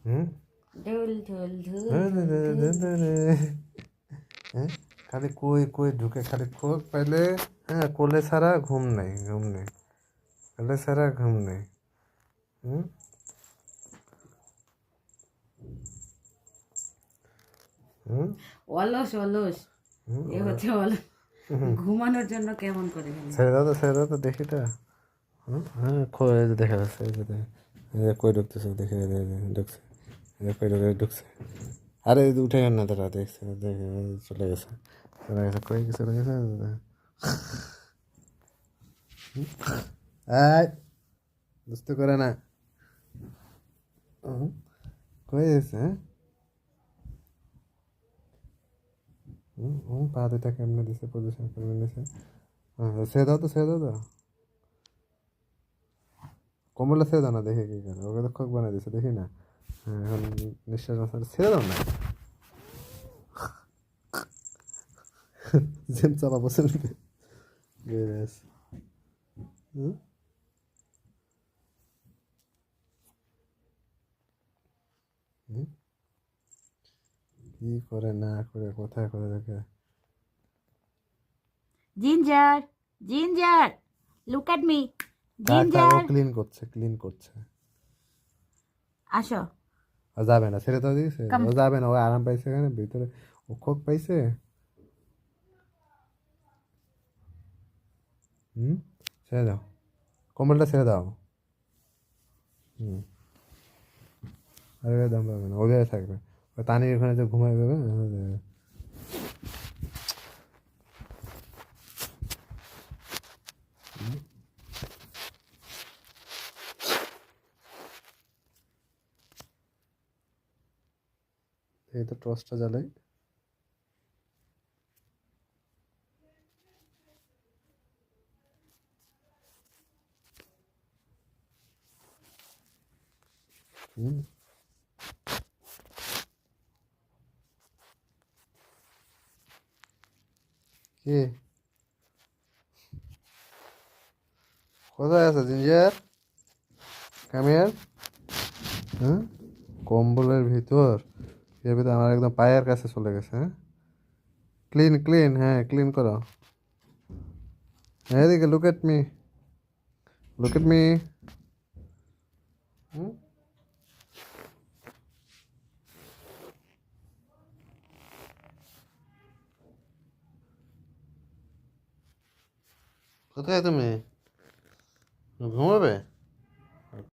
হুম ঢোল ঢোল ঢোল হ্যাঁ, ঢোল ঢোল। হ্যাঁ, খালি কই কই ঢুকে খালি খোক পাইলে। হ্যাঁ, কোলে ছাড়া ঘুম নেই, ঘুম নেই, কোলে ছাড়া ঘুম নেই। হুম হুম অলস অলস, হুম এ হচ্ছে অলস। ঘুমানোর জন্য কেমন করে গেলে? ছেড়ে দাও তো দেখি তো। হ্যাঁ, এই যে দেখা যাচ্ছে, এই যে এই যে কই ঢুকতেছে, দেখে এই যে ঢুকছে, এই যে কই ঢুকছে। আরে এই যে উঠে গেল না তারা, দেখছে দেখে চলে গেছে, চলে গেছে, কই গেছে, চলে গেছে। এই বুঝতে করে না। কই গেছে? হ্যাঁ, পা দুটা কেমনে দিছে, পজিশন কেমনে দিছে। ছেড়ে দাও তো, ছেড়ে দাও তো, কম্বলটা ছেড়ে দাও না, দেখে কি করে ওকে তো খোক বানিয়ে দিছে, দেখি না। হ্যাঁ, এখন নিঃশ্বাস মাত্রা ছেড়ে দাও না। জেম চাপা পছন্দ। বেশ। হুম হুম, কি করে না করে, কোথায় করে দেখে। Ginger, ginger, look at me. থাক থাক, ও জিঞ্জার, ক্লিন করছে, ক্লিন করছে। আসো। ও যাবে না, ছেড়ে দাও দিয়েছে, কাম। ও যাবে না, ও আরাম পাইছে এখানে ভিতরে, ও খোক পাইছে। হুম, ছেড়ে দাও, কম্বলটা ছেড়ে দাও। হুম, আরে দাম পাবে না, ও জায়গায় থাকবে, ও তানির ওখানে যে ঘুমাই পাবে। এই তো টর্চটা জ্বালাই। হুম, কি কোথায় আছে জিঞ্জার? Come here. হ্যাঁ, কম্বলের ভিতর, এর ভিতর আমার একদম পায়ের কাছে চলে গেছে। হ্যাঁ, ক্লিন ক্লিন, হ্যাঁ ক্লিন করো। এদিকে look at me, look at me. হুম, কোথায় তুমি, ঘুমাবে?